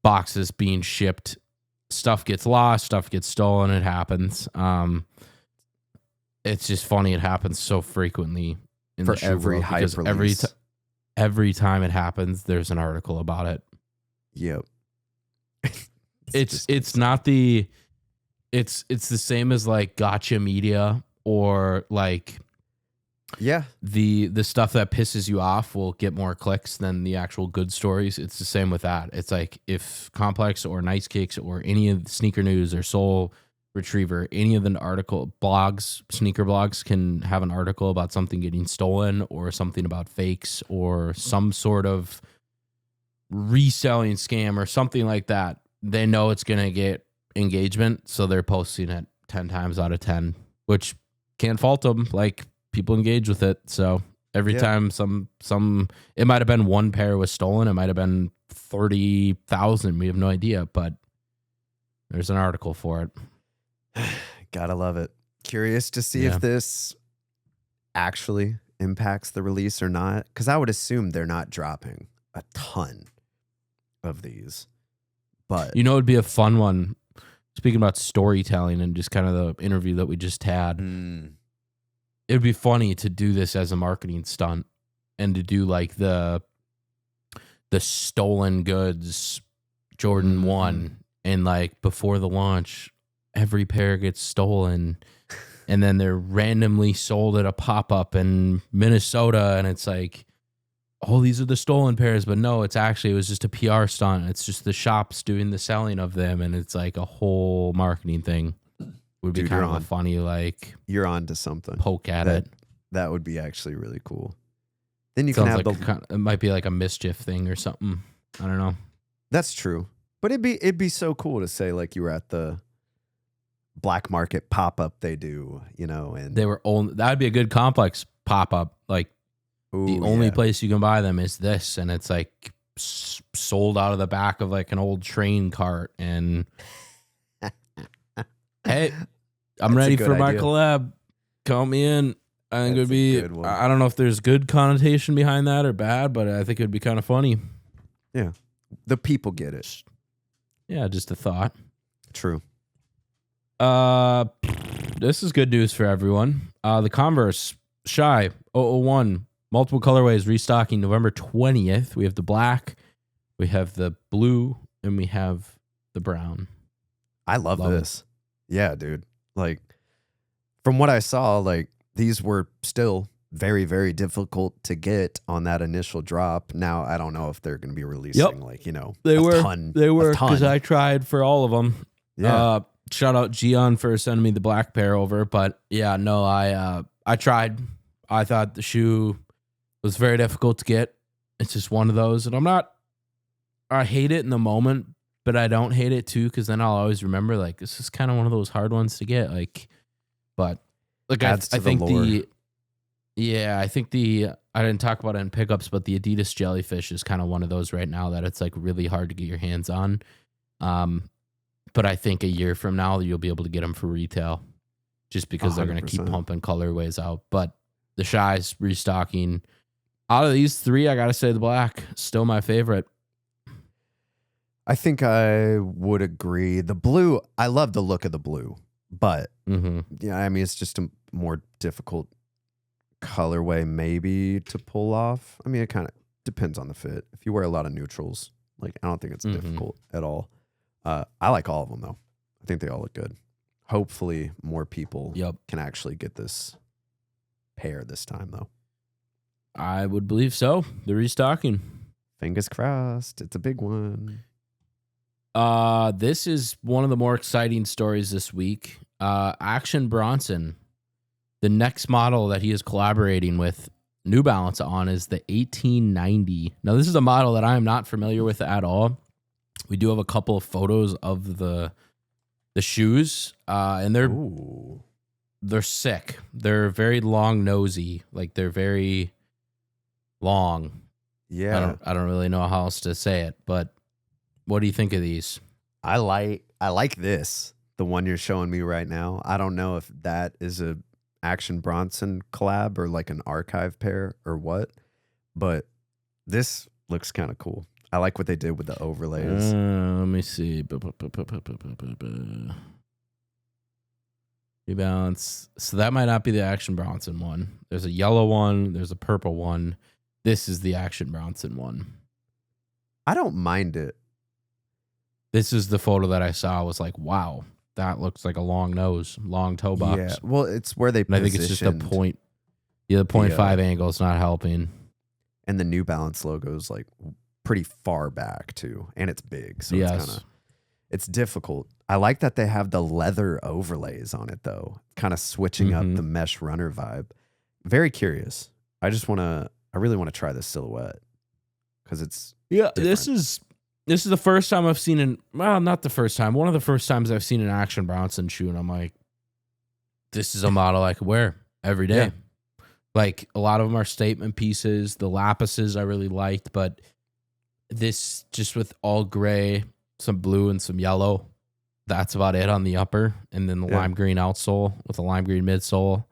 boxes being shipped. Stuff gets lost, stuff gets stolen. It happens. It's just funny. It happens so frequently in for the shoe every world, hype release. Every time it happens, there's an article about it. Yep. It's the same as like gotcha media, or like the stuff that pisses you off will get more clicks than the actual good stories. It's the same with that. It's like if Complex or Nice Kicks or any of the Sneaker News or Soul Retriever, any of the sneaker blogs can have an article about something getting stolen or something about fakes or some sort of reselling scam or something like that. They know it's going to get engagement, so they're posting it 10 times out of 10, which can't fault them. Like, people engage with it. So every time some it might have been one pair was stolen, it might have been 30,000. We have no idea, but there's an article for it. Gotta love it. Curious to see if this actually impacts the release or not, because I would assume they're not dropping a ton of these. But you know, it'd be a fun one. Speaking about storytelling and just kind of the interview that we just had, it'd be funny to do this as a marketing stunt and to do like the stolen goods Jordan 1, and like before the launch, every pair gets stolen, and then they're randomly sold at a pop-up in Minnesota, and it's like, oh, these are the stolen pairs, but no, it was just a PR stunt. It's just the shops doing the selling of them, and it's like a whole marketing thing. Would be kind of a funny, like, you're on to something. Poke at it. That would be actually really cool. Then you Sounds can have it might be like a mischief thing or something. I don't know. That's true, but it'd be so cool to say like you were at the black market pop-up they do, you know, and that'd be a good Complex pop-up. Like, the only place you can buy them is this, and it's like sold out of the back of like an old train cart. And hey, I'm ready for my collab. Count me in. I think it would be, I don't know if there's good connotation behind that or bad, but I think it would be kind of funny. Yeah. The people get it. Yeah, just a thought. True. This is good news for everyone. The Converse Shai 001, multiple colorways, restocking November 20th. We have the black, we have the blue, and we have the brown. I love this. Yeah, dude. Like, from what I saw, like, these were still very, very difficult to get on that initial drop. Now, I don't know if they're going to be releasing, like, you know, they were because I tried for all of them. Yeah. Shout out Gian for sending me the black pair over. But yeah, no, I tried. I thought the shoe was very difficult to get. It's just one of those. And I hate it in the moment, but I don't hate it too, because then I'll always remember, like, this is kind of one of those hard ones to get. Like, but look, I think Yeah, I think I didn't talk about it in pickups, but the Adidas Jellyfish is kind of one of those right now that it's like really hard to get your hands on. But I think a year from now you'll be able to get them for retail, just because they're going to keep pumping colorways out. But the Shai's restocking. Out of these three, I gotta say the black still my favorite. I think I would agree. The blue, I love the look of the blue, but yeah, I mean it's just a more difficult colorway maybe to pull off. I mean it kind of depends on the fit. If you wear a lot of neutrals, like I don't think it's difficult at all. I like all of them though. I think they all look good. Hopefully more people can actually get this pair this time though. I would believe so. They're restocking. Fingers crossed. It's a big one. This is one of the more exciting stories this week. Action Bronson, the next model that he is collaborating with New Balance on is the 1890. Now, this is a model that I am not familiar with at all. We do have a couple of photos of the shoes, and they're sick. They're very long nosy, like they're very long. Yeah, I don't really know how else to say it, but what do you think of these? I like this, the one you're showing me right now. I don't know if that is a Action Bronson collab or like an archive pair or what, but this looks kind of cool. I like what they did with the overlays. Let me see. Rebalance. So that might not be the Action Bronson one. There's a yellow one. There's a purple one. This is the Action Bronson one. I don't mind it. This is the photo that I saw. I was like, wow, that looks like a long nose, long toe box. Yeah, well, it's where they I think it's just the point. Yeah, the 0.5 angle is not helping. And the New Balance logo is like pretty far back too. And it's big. So it's difficult. I like that they have the leather overlays on it though. Kind of switching up the mesh runner vibe. Very curious. I really want to try this silhouette because it's different. This is the first time I've seen not the first time. One of the first times I've seen an Action Bronson shoe, and I'm like, this is a model I could wear every day. Yeah. Like a lot of them are statement pieces. The lapises I really liked, but this just with all gray, some blue and some yellow. That's about it on the upper, and then the lime green outsole with a lime green midsole.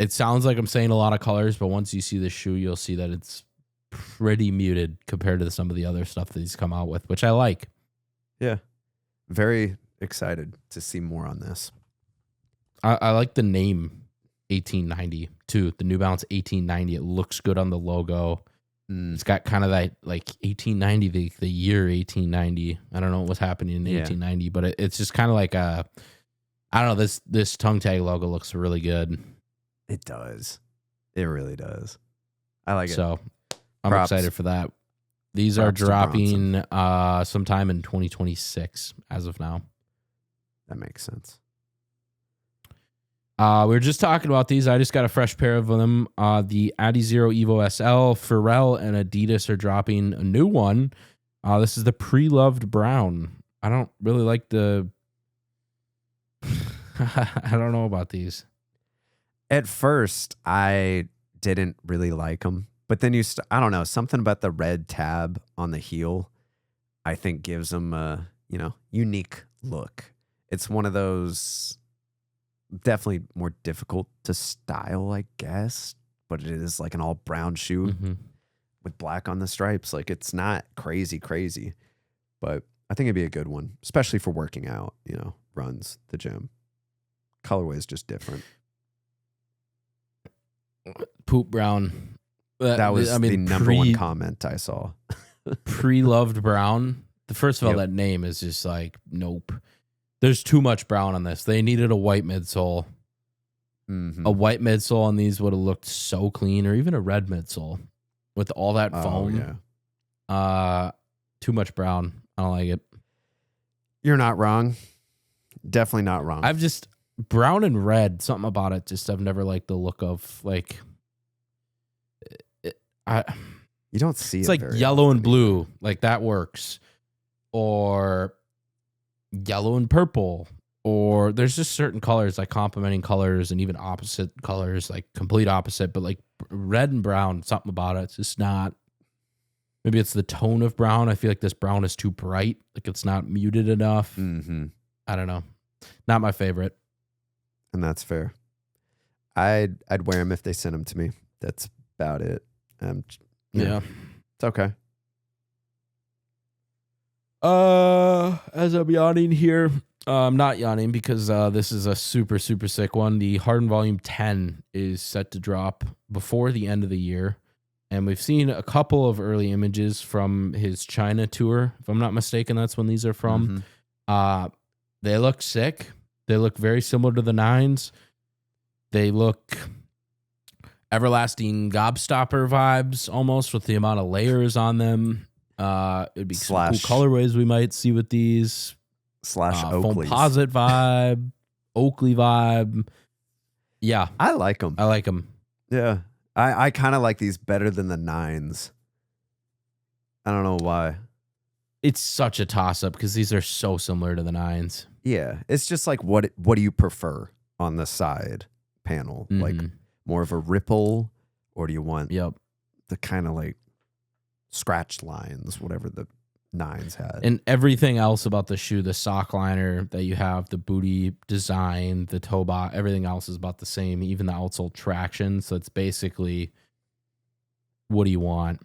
It sounds like I'm saying a lot of colors, but once you see the shoe, you'll see that it's pretty muted compared to some of the other stuff that he's come out with, which I like. Yeah. Very excited to see more on this. I like the name 1890 too. The New Balance 1890. It looks good on the logo. It's got kind of that like 1890, the year 1890. I don't know what was happening in 1890, but it's just kind of like I don't know. This tongue tag logo looks really good. It does. It really does. I like it. So I'm excited for that. These are dropping sometime in 2026 as of now. That makes sense. We were just talking about these. I just got a fresh pair of them. The Adidas EVO SL, Pharrell, and Adidas are dropping a new one. This is the pre-loved brown. I don't really like the... I don't know about these. At first, I didn't really like them. But then I don't know, something about the red tab on the heel, I think gives them a, unique look. It's one of those definitely more difficult to style, I guess, but it is like an all brown shoe with black on the stripes. Like it's not crazy, but I think it'd be a good one, especially for working out, runs, the gym. Colorway is just different. Poop brown. That was the number one comment I saw. Pre-loved brown. First of all, that name is just like, nope. There's too much brown on this. They needed a white midsole. A white midsole on these would have looked so clean, or even a red midsole with all that foam. Too much brown. I don't like it. You're not wrong. Definitely not wrong. I've just brown and red, something about it. Just I've never liked the look of like. You don't see it's it. It's like yellow and blue, like that works, or yellow and purple, or there's just certain colors like complementing colors and even opposite colors, like complete opposite. But like red and brown, something about it. It's just not. Maybe it's the tone of brown. I feel like this brown is too bright. Like it's not muted enough. Mm-hmm. I don't know. Not my favorite. And that's fair. I'd wear them if they sent them to me. That's about it. Yeah. It's okay. As I'm yawning here, I'm not yawning because this is a super, super sick one. The Harden Volume 10 is set to drop before the end of the year. And we've seen a couple of early images from his China tour. If I'm not mistaken, that's when these are from. Mm-hmm. They look sick. They look very similar to the 9s. They look everlasting gobstopper vibes almost with the amount of layers on them. It'd be some cool colorways we might see with these. Oakleys. Foamposite vibe, Oakley vibe. Yeah. I like them. Yeah. I kind of like these better than the 9s. I don't know why. It's such a toss-up because these are so similar to the 9s. Yeah. It's just like, what do you prefer on the side panel? Mm-hmm. Like more of a ripple, or do you want the kind of like scratched lines, whatever the 9s had? And everything else about the shoe, the sock liner that you have, the booty design, the toe box, everything else is about the same, even the outsole traction. So it's basically, what do you want?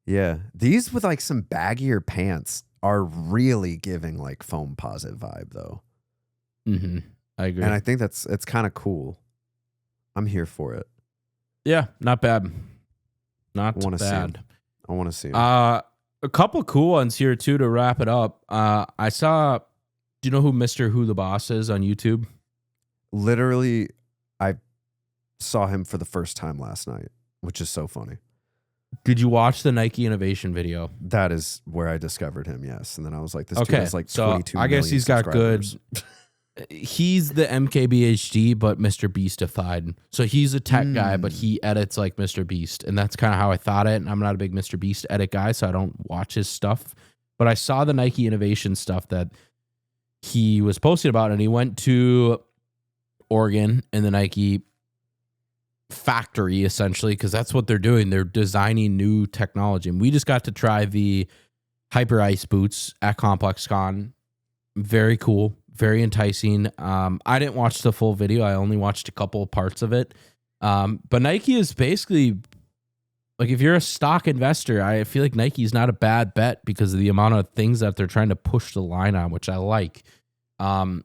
Yeah. These with like some baggier pants are really giving like foamposite vibe though. Mm-hmm. I agree. And I think it's kind of cool. I'm here for it. Yeah, not bad. Not bad. I want to see him. A couple cool ones here too to wrap it up. I saw. Do you know who Mr. Who the Boss is on YouTube? Literally, I saw him for the first time last night, which is so funny. Did you watch the Nike innovation video? That is where I discovered him. Yes, and then I was like, "This dude has like 22 I guess he's got good. He's the MKBHD, but Mr. Beastified. So he's a tech guy, but he edits like Mr. Beast. And that's kind of how I thought it. And I'm not a big Mr. Beast edit guy, so I don't watch his stuff. But I saw the Nike innovation stuff that he was posting about, and he went to Oregon in the Nike factory, essentially, because that's what they're doing. They're designing new technology. And we just got to try the Hyper Ice boots at ComplexCon. Very cool. Very enticing. I didn't watch the full video. I only watched a couple of parts of it. But Nike is basically, like, if you're a stock investor, I feel like Nike is not a bad bet because of the amount of things that they're trying to push the line on, which I like. One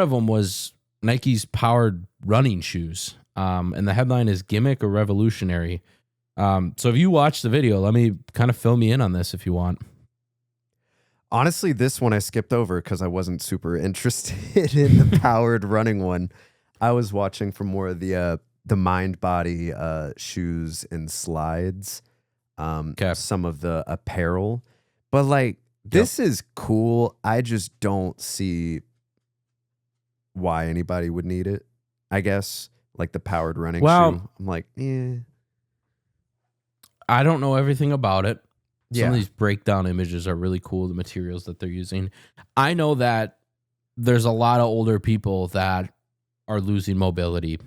of them was Nike's powered running shoes. And the headline is Gimmick or Revolutionary. So if you watch the video, let me kind of fill me in on this if you want. Honestly, this one I skipped over because I wasn't super interested in the powered running one. I was watching for more of the mind body shoes and slides, some of the apparel. But like, this is cool. I just don't see why anybody would need it, I guess. Like the powered running shoe. I'm like, I don't know everything about it. Some of these breakdown images are really cool, the materials that they're using. I know that there's a lot of older people that are losing mobility,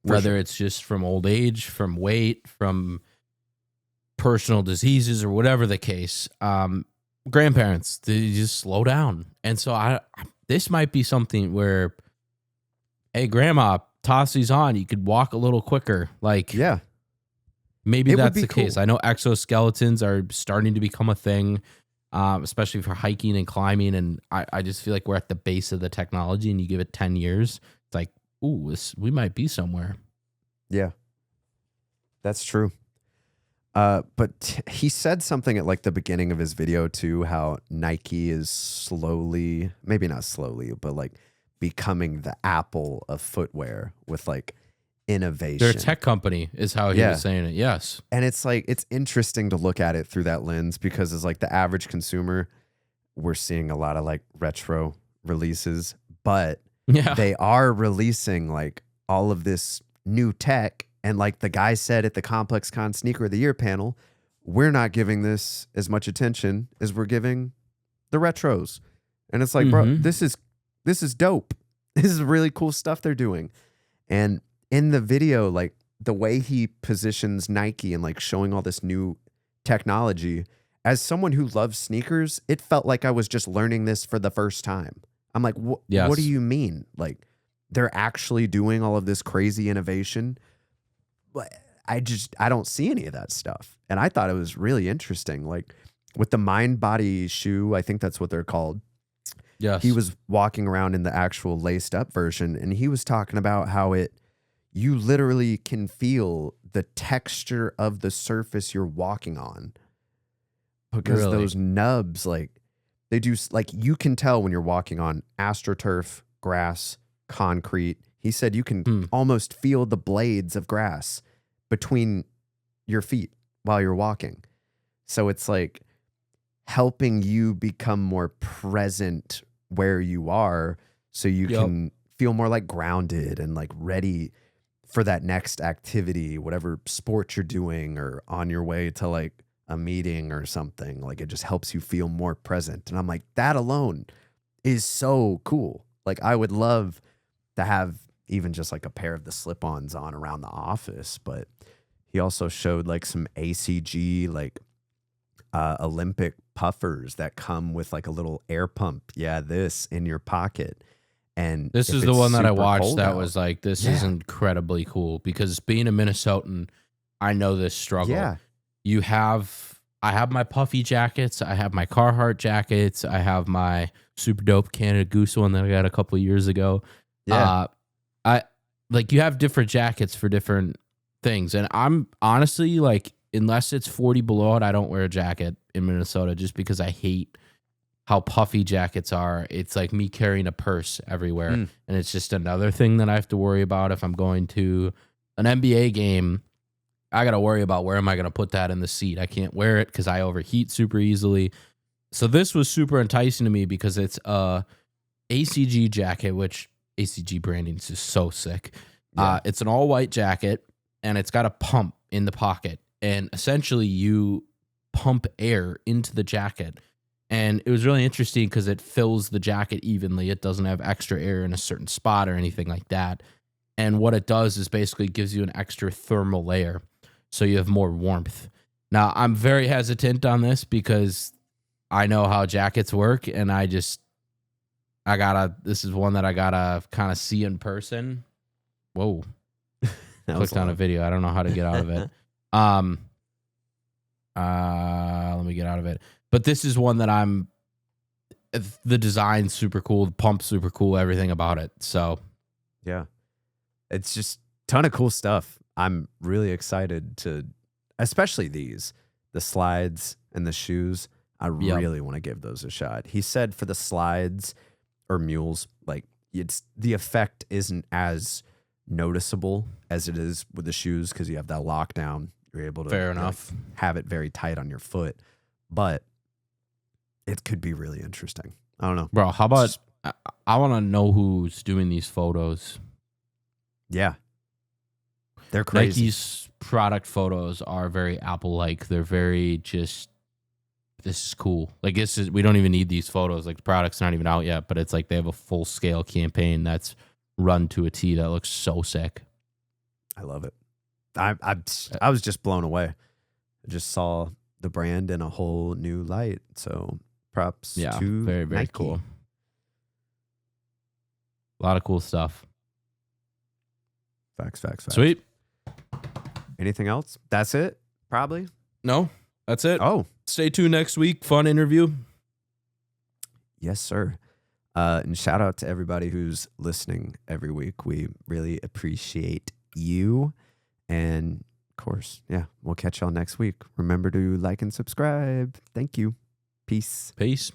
whether it's just from old age, from weight, from personal diseases, or whatever the case. Grandparents, they just slow down. And so this might be something where, hey, grandma, toss these on. You could walk a little quicker. Like, maybe that's the case. I know exoskeletons are starting to become a thing, especially for hiking and climbing. And I just feel like we're at the base of the technology, and you give it 10 years. It's like, ooh, we might be somewhere. Yeah, that's true. But he said something at like the beginning of his video too, how Nike is slowly, maybe not slowly, but like becoming the Apple of footwear with like innovation. They're a tech company is how he was saying it. Yes. And it's like, it's interesting to look at it through that lens because it's like the average consumer, we're seeing a lot of like retro releases, but they are releasing like all of this new tech. And like the guy said at the ComplexCon Sneaker of the Year panel, we're not giving this as much attention as we're giving the retros. And it's like, bro, this is dope. This is really cool stuff they're doing. And in the video, like the way he positions Nike and like showing all this new technology, as someone who loves sneakers, it felt like I was just learning this for the first time. I'm like, what do you mean? Like, they're actually doing all of this crazy innovation? But I don't see any of that stuff. And I thought it was really interesting. Like with the Mind Body shoe, I think that's what they're called. Yes. He was walking around in the actual laced up version, and he was talking about how you literally can feel the texture of the surface you're walking on. Because those nubs, like they do, like you can tell when you're walking on AstroTurf, grass, concrete. He said you can almost feel the blades of grass between your feet while you're walking. So it's like helping you become more present where you are so you can feel more like grounded and like ready for that next activity, whatever sport you're doing or on your way to like a meeting or something. Like it just helps you feel more present. And I'm like, that alone is so cool. Like I would love to have even just like a pair of the slip-ons on around the office. But he also showed like some ACG, like Olympic puffers that come with like a little air pump. Yeah, this in your pocket. And this is the one that I watched that was like, this is incredibly cool because being a Minnesotan, I know this struggle. Yeah. I have my puffy jackets. I have my Carhartt jackets. I have my super dope Canada Goose one that I got a couple of years ago. Yeah. You have different jackets for different things. And I'm honestly like, unless it's 40 below it, I don't wear a jacket in Minnesota just because I hate how puffy jackets are. It's like me carrying a purse everywhere. And it's just another thing that I have to worry about if I'm going to an NBA game. I got to worry about where am I going to put that in the seat. I can't wear it because I overheat super easily. So this was super enticing to me because it's a ACG jacket, which ACG branding is just so sick. Yeah. It's an all white jacket and it's got a pump in the pocket. And essentially you pump air into the jacket. And it was really interesting because it fills the jacket evenly. It doesn't have extra air in a certain spot or anything like that. And what it does is basically gives you an extra thermal layer. So you have more warmth. Now, I'm very hesitant on this because I know how jackets work. And this is one that I gotta kind of see in person. Whoa. Clicked on a video. I don't know how to get out of it. Let me get out of it. But this is one that the design's super cool, the pump's super cool, everything about it. So, yeah, it's just a ton of cool stuff. I'm really excited to, especially the slides and the shoes. I really want to give those a shot. He said for the slides or mules, like the effect isn't as noticeable as it is with the shoes because you have that lockdown. You're able to fair enough have it very tight on your foot, but it could be really interesting. I don't know, bro. How about I want to know who's doing these photos. Yeah, they're crazy. Nike's product photos are very Apple-like. They're very just, this is cool. Like we don't even need these photos. Like the product's not even out yet, but it's like they have a full-scale campaign that's run to a T that looks so sick. I love it. I was just blown away. I just saw the brand in a whole new light. So props to very, very Nike. Cool. A lot of cool stuff. Facts. Sweet. Anything else? That's it? Probably. No, that's it. Oh. Stay tuned next week. Fun interview. Yes, sir. And shout out to everybody who's listening every week. We really appreciate you. And of course, we'll catch y'all next week. Remember to like and subscribe. Thank you. Peace. Peace.